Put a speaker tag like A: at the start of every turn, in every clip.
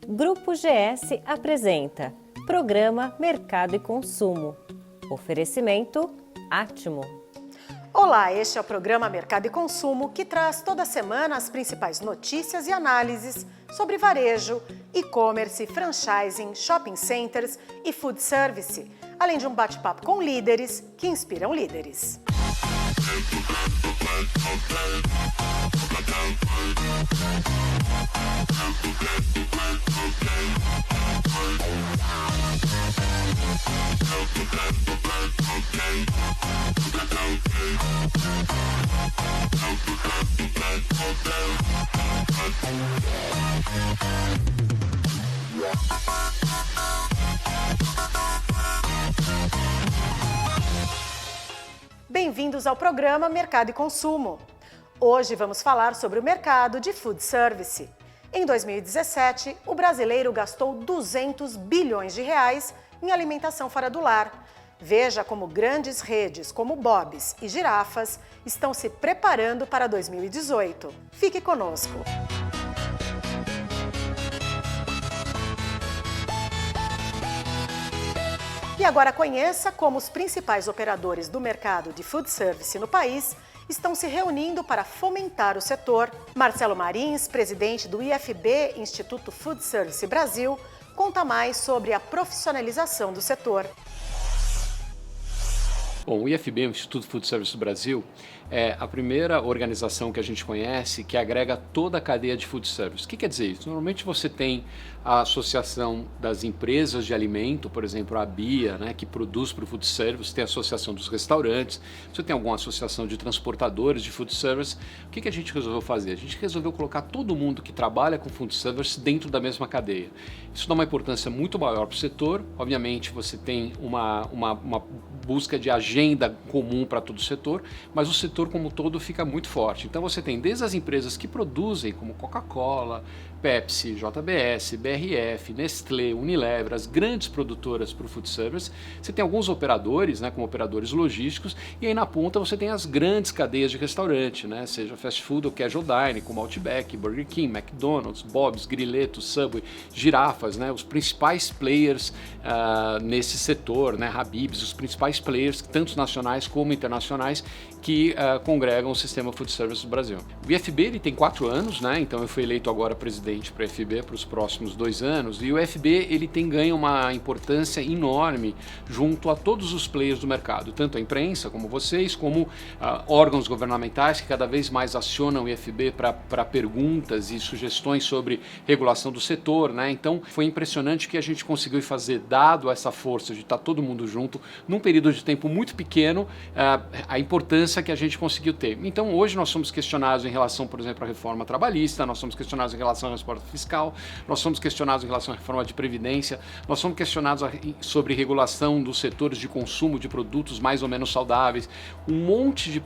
A: Grupo GS apresenta Programa Mercado e Consumo. Oferecimento Átimo.
B: Olá, este é o programa Mercado e Consumo que traz toda semana as principais notícias e análises sobre varejo, e-commerce, franchising, shopping centers e food service, além de um bate-papo com líderes que inspiram líderes. Bem-vindos ao programa Mercado e Consumo. Hoje vamos falar sobre o mercado de food service. Em 2017, o brasileiro gastou 200 bilhões de reais em alimentação fora do lar. Veja como grandes redes como Bob's e Girafas estão se preparando para 2018. Fique conosco. E agora conheça como os principais operadores do mercado de food service no país estão se reunindo para fomentar o setor. Marcelo Marins, presidente do IFB, Instituto Food Service Brasil, conta mais sobre a profissionalização do setor.
C: Bom, o IFB, o Instituto Food Service do Brasil, é a primeira organização que a gente conhece que agrega toda a cadeia de food service. O que quer dizer isso? Normalmente você tem a associação das empresas de alimento, por exemplo, a BIA, né, que produz para o food service, tem a associação dos restaurantes, você tem alguma associação de transportadores de food service. O que a gente resolveu fazer? A gente resolveu colocar todo mundo que trabalha com food service dentro da mesma cadeia. Isso dá uma importância muito maior para o setor. Obviamente você tem uma busca de agenda comum para todo o setor, mas o setor como um todo fica muito forte. Então você tem desde as empresas que produzem, como Coca-Cola, Pepsi, JBS, BRF, Nestlé, Unilever, as grandes produtoras para o food service. Você tem alguns operadores, né, como operadores logísticos, e aí na ponta você tem as grandes cadeias de restaurante, né, seja fast food ou casual dining, como Outback, Burger King, McDonald's, Bob's, Grileto, Subway, Girafas, né, os principais players nesse setor, né, Habib's, os principais players, tanto nacionais como internacionais, que congregam o sistema food service do Brasil. O IFB ele tem 4 anos, né, então eu fui eleito agora presidente para o IFB para os próximos 2 anos, e o IFB ele tem ganho uma importância enorme junto a todos os players do mercado, tanto a imprensa como vocês, como órgãos governamentais que cada vez mais acionam o IFB para perguntas e sugestões sobre regulação do setor, né? Então foi impressionante que a gente conseguiu fazer, dado essa força de estar todo mundo junto, num período de tempo muito pequeno, a importância que a gente conseguiu ter. Então hoje nós somos questionados em relação, por exemplo, à reforma trabalhista, nós somos questionados em relação à reforma fiscal, nós somos questionados em relação à reforma de previdência, nós somos questionados sobre regulação dos setores de consumo de produtos mais ou menos saudáveis, um monte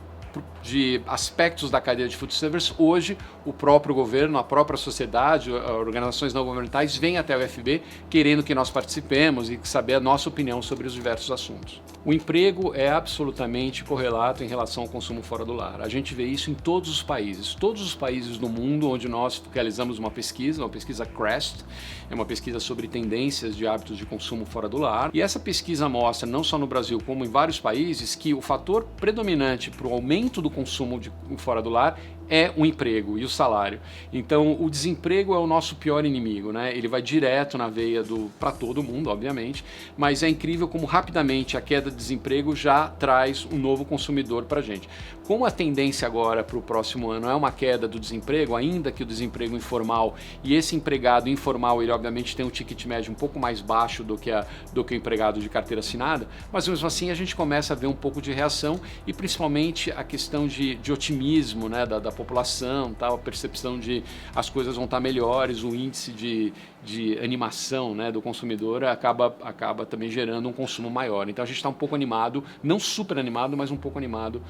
C: de aspectos da cadeia de food service. Hoje o próprio governo, a própria sociedade, organizações não governamentais vêm até o IFB querendo que nós participemos e saber a nossa opinião sobre os diversos assuntos. O emprego é absolutamente correlato em relação ao consumo fora do lar. A gente vê isso em todos os países do mundo onde nós realizamos uma pesquisa CREST, é uma pesquisa sobre tendências de hábitos de consumo fora do lar, e essa pesquisa mostra, não só no Brasil como em vários países, que o fator predominante para o aumento do consumo fora do lar é o emprego e o salário. Então o desemprego é o nosso pior inimigo, né? Ele vai direto na veia para todo mundo, obviamente, mas é incrível como rapidamente a queda de desemprego já traz um novo consumidor para a gente. Como a tendência agora para o próximo ano é uma queda do desemprego, ainda que o desemprego informal, e esse empregado informal, ele obviamente tem um ticket médio um pouco mais baixo do que o empregado de carteira assinada, mas mesmo assim a gente começa a ver um pouco de reação, e principalmente a questão de otimismo, né, da população, tá? A percepção de as coisas vão estar melhores, o índice de animação, né, do consumidor acaba também gerando um consumo maior. Então a gente está um pouco animado, não super animado, mas um pouco animado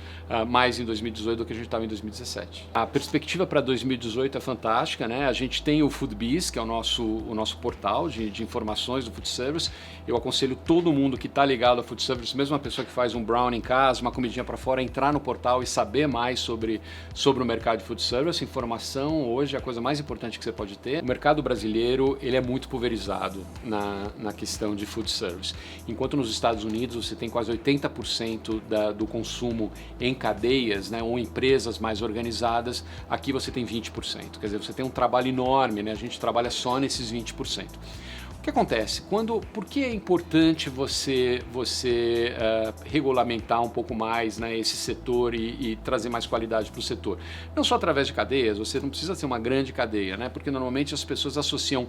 C: mais em 2018 do que a gente estava em 2017. A perspectiva para 2018 é fantástica, né? A gente tem o Foodbiz, que é o nosso portal de informações do food service. Eu aconselho todo mundo que está ligado ao food service, mesmo uma pessoa que faz um brownie em casa, uma comidinha para fora, entrar no portal e saber mais sobre o mercado mercado de food service, informação hoje é a coisa mais importante que você pode ter. O mercado brasileiro ele é muito pulverizado na questão de food service. Enquanto nos Estados Unidos você tem quase 80% do consumo em cadeias, né, ou empresas mais organizadas, aqui você tem 20%. Quer dizer, você tem um trabalho enorme, né? A gente trabalha só nesses 20%. O que acontece? Por que é importante você regulamentar um pouco mais, né, esse setor e trazer mais qualidade para o setor? Não só através de cadeias, você não precisa ser uma grande cadeia, né? Porque normalmente as pessoas associam,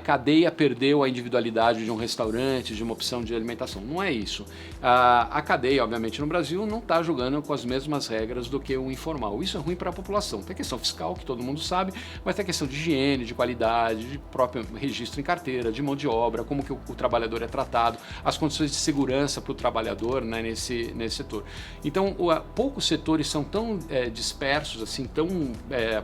C: cadeia perdeu a individualidade de um restaurante, de uma opção de alimentação. Não é isso. A cadeia, obviamente, no Brasil não está jogando com as mesmas regras do que o informal. Isso é ruim para a população. Tem a questão fiscal, que todo mundo sabe, mas tem a questão de higiene, de qualidade, de próprio registro em carteira, de mão de obra, como que o trabalhador é tratado, as condições de segurança para o trabalhador, né, nesse setor. Então, poucos setores são tão dispersos, assim, tão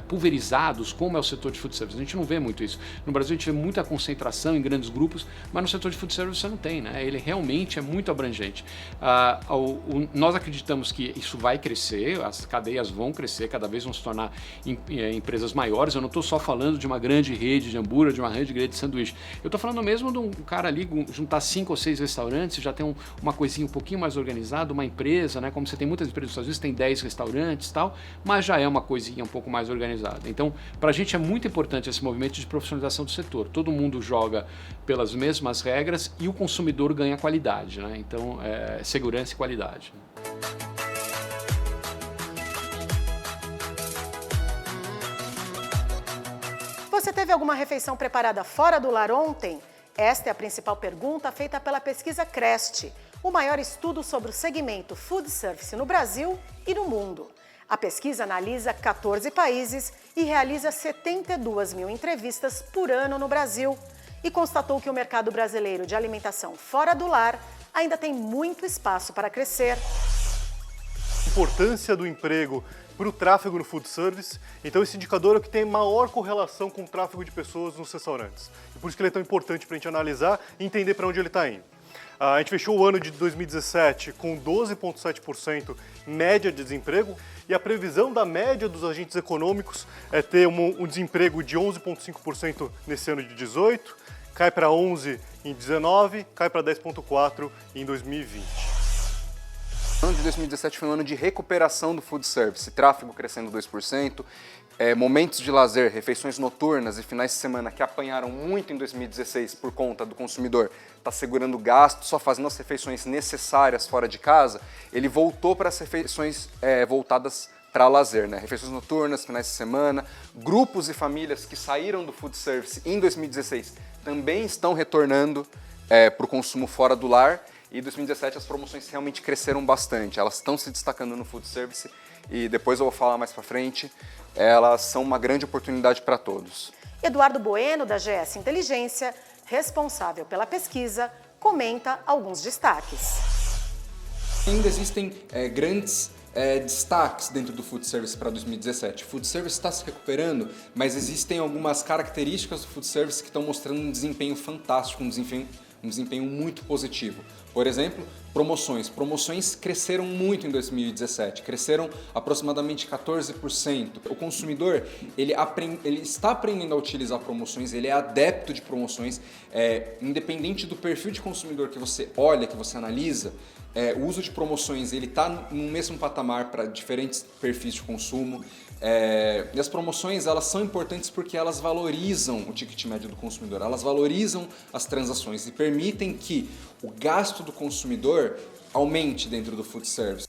C: pulverizados como é o setor de food service. A gente não vê muito isso. No Brasil a gente vê muita concentração em grandes grupos, mas no setor de food service você não tem, né? Ele realmente é muito abrangente. Nós acreditamos que isso vai crescer, as cadeias vão crescer, cada vez vão se tornar empresas maiores. Eu não estou só falando de uma grande rede de hambúrguer, de uma grande rede de sanduíche. Eu estou falando mesmo de um cara ali juntar 5 ou 6 restaurantes, já tem uma coisinha um pouquinho mais organizada, uma empresa, né? Como você tem muitas empresas nos Estados Unidos, tem 10 restaurantes e tal, mas já é uma coisinha um pouco mais organizada. Então, para a gente é muito importante esse movimento de profissionalização do setor. Todo mundo joga pelas mesmas regras e o consumidor ganha qualidade, né? Então, segurança e qualidade.
B: Você teve alguma refeição preparada fora do lar ontem? Esta é a principal pergunta feita pela pesquisa CREST, o maior estudo sobre o segmento food service no Brasil e no mundo. A pesquisa analisa 14 países e realiza 72 mil entrevistas por ano no Brasil e constatou que o mercado brasileiro de alimentação fora do lar ainda tem muito espaço para crescer.
D: Importância do emprego para o tráfego no food service, então esse indicador é o que tem maior correlação com o tráfego de pessoas nos restaurantes. E por isso que ele é tão importante para a gente analisar e entender para onde ele está indo. A gente fechou o ano de 2017 com 12,7% média de desemprego e a previsão da média dos agentes econômicos é ter um desemprego de 11,5% nesse ano de 2018, cai para 11% em 2019, cai para 10,4% em 2020.
E: O ano de 2017 foi um ano de recuperação do food service, tráfego crescendo 2%, momentos de lazer, refeições noturnas e finais de semana que apanharam muito em 2016 por conta do consumidor estar segurando gasto, só fazendo as refeições necessárias fora de casa, ele voltou para as refeições voltadas para lazer, né? Refeições noturnas, finais de semana, grupos e famílias que saíram do food service em 2016 também estão retornando para o consumo fora do lar. E em 2017 as promoções realmente cresceram bastante, elas estão se destacando no food service e depois eu vou falar mais para frente, elas são uma grande oportunidade para todos.
B: Eduardo Bueno, da GS Inteligência, responsável pela pesquisa, comenta alguns destaques.
F: Ainda existem grandes destaques dentro do food service para 2017. O food service está se recuperando, mas existem algumas características do food service que estão mostrando um desempenho fantástico, um desempenho muito positivo. Por exemplo, promoções. Promoções cresceram muito em 2017, cresceram aproximadamente 14%. O consumidor ele está aprendendo a utilizar promoções, ele é adepto de promoções, independente do perfil de consumidor que você olha, que você analisa, o uso de promoções ele está no mesmo patamar para diferentes perfis de consumo. E as promoções elas são importantes porque elas valorizam o ticket médio do consumidor, elas valorizam as transações e permitem que o gasto do consumidor aumente dentro do food service.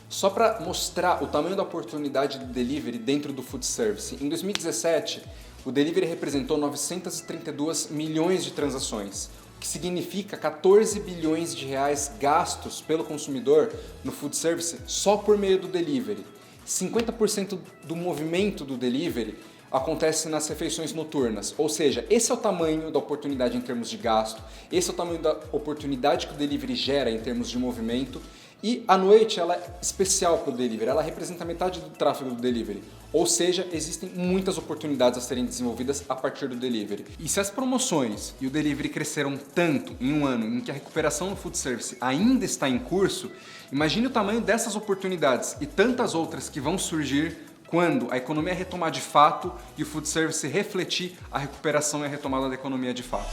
F: Só para mostrar o tamanho da oportunidade do delivery dentro do food service, em 2017 o delivery representou 932 milhões de transações, que significa 14 bilhões de reais gastos pelo consumidor no food service só por meio do delivery. 50% do movimento do delivery acontece nas refeições noturnas, ou seja, esse é o tamanho da oportunidade em termos de gasto, esse é o tamanho da oportunidade que o delivery gera em termos de movimento E à noite ela é especial para o delivery, ela representa metade do tráfego do delivery. Ou seja, existem muitas oportunidades a serem desenvolvidas a partir do delivery. E se as promoções e o delivery cresceram tanto em um ano em que a recuperação no food service ainda está em curso, imagine o tamanho dessas oportunidades e tantas outras que vão surgir quando a economia retomar de fato e o food service refletir a recuperação e a retomada da economia de fato.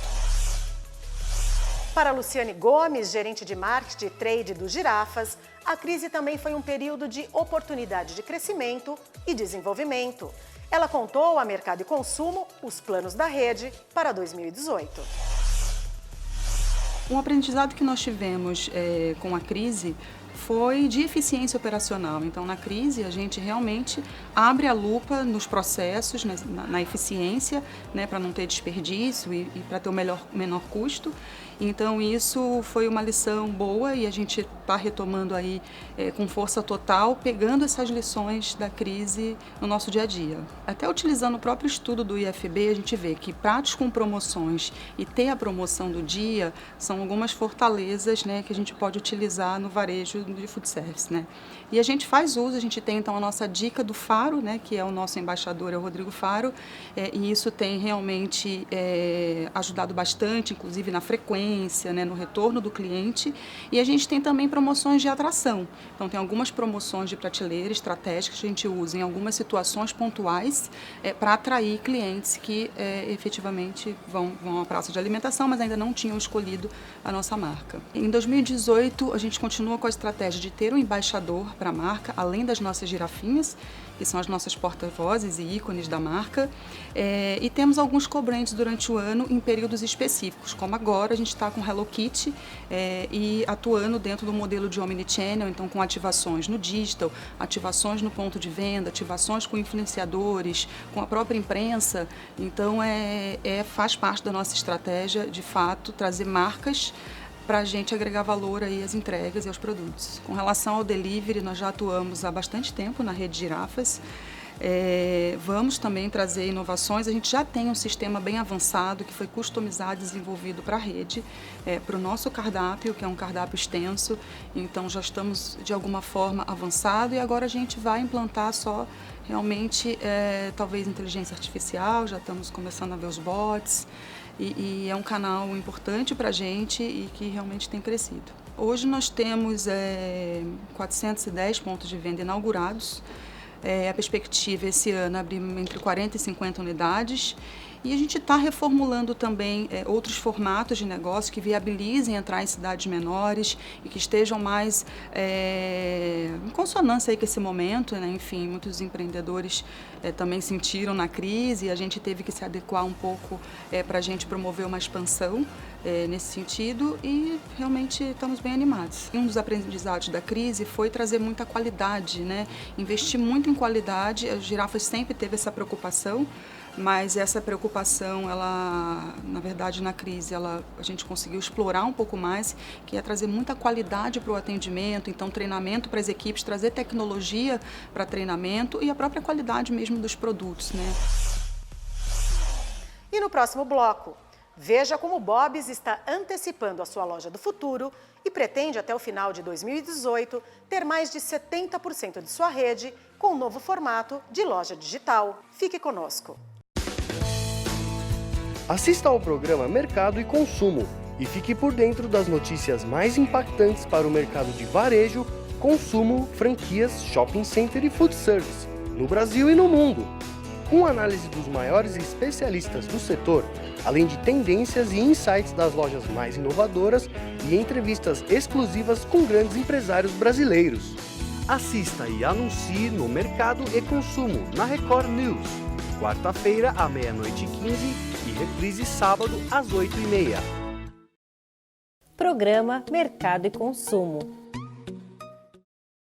B: Para Luciane Gomes, gerente de marketing e trade do Girafas, a crise também foi um período de oportunidade de crescimento e desenvolvimento. Ela contou a Mercado e Consumo os planos da rede para 2018.
G: Um aprendizado que nós tivemos com a crise foi de eficiência operacional. Então, na crise, a gente realmente abre a lupa nos processos, na eficiência, né, para não ter desperdício e para ter o menor custo. Então, isso foi uma lição boa e a gente está retomando aí com força total, pegando essas lições da crise no nosso dia a dia. Até utilizando o próprio estudo do IFB, a gente vê que pratos com promoções e ter a promoção do dia são algumas fortalezas, né, que a gente pode utilizar no varejo de food service, né? E a gente faz uso, a gente tem então a nossa dica do Faro, né, que é o nosso embaixador, é o Rodrigo Faro, e isso tem realmente ajudado bastante, inclusive na frequência, né, no retorno do cliente. E a gente tem também promoções de atração. Então tem algumas promoções de prateleira estratégicas que a gente usa em algumas situações pontuais para atrair clientes que efetivamente vão à praça de alimentação, mas ainda não tinham escolhido a nossa marca. Em 2018, a gente continua com a estratégia de ter um embaixador para a marca, além das nossas girafinhas, que são as nossas porta-vozes e ícones da marca, e temos alguns cobrantes durante o ano em períodos específicos, como agora a gente está com Hello Kitty e atuando dentro do modelo de Omnichannel, então com ativações no digital, ativações no ponto de venda, ativações com influenciadores, com a própria imprensa. Então faz parte da nossa estratégia, de fato, trazer marcas para a gente agregar valor aí às entregas e aos produtos. Com relação ao delivery, nós já atuamos há bastante tempo na rede Girafas. Vamos também trazer inovações. A gente já tem um sistema bem avançado que foi customizado e desenvolvido para a rede, para o nosso cardápio, que é um cardápio extenso. Então já estamos de alguma forma avançado e agora a gente vai implantar só realmente talvez inteligência artificial. Já estamos começando a ver os bots. E é um canal importante para a gente e que realmente tem crescido. Hoje nós temos 410 pontos de venda inaugurados. A perspectiva esse ano é abrir entre 40 e 50 unidades. E a gente está reformulando também outros formatos de negócio que viabilizem entrar em cidades menores e que estejam mais em consonância aí com esse momento, né? Enfim, muitos empreendedores também sentiram na crise e a gente teve que se adequar um pouco para a gente promover uma expansão nesse sentido e realmente estamos bem animados. Um dos aprendizados da crise foi trazer muita qualidade, né? Investir muito em qualidade. A Girafas sempre teve essa preocupação, mas essa preocupação, ela, na verdade, na crise, a gente conseguiu explorar um pouco mais, que é trazer muita qualidade para o atendimento, então treinamento para as equipes, trazer tecnologia para treinamento e a própria qualidade mesmo dos produtos, né?
B: E no próximo bloco, veja como o Bob's está antecipando a sua loja do futuro e pretende, até o final de 2018, ter mais de 70% de sua rede com o novo formato de loja digital. Fique conosco.
H: Assista ao programa Mercado e Consumo e fique por dentro das notícias mais impactantes para o mercado de varejo, consumo, franquias, shopping center e food service, no Brasil e no mundo. Com análise dos maiores especialistas do setor, além de tendências e insights das lojas mais inovadoras e entrevistas exclusivas com grandes empresários brasileiros. Assista e anuncie no Mercado e Consumo, na Record News, quarta-feira à 00:15 e reprise sábado às 8:30.
A: Programa Mercado e Consumo.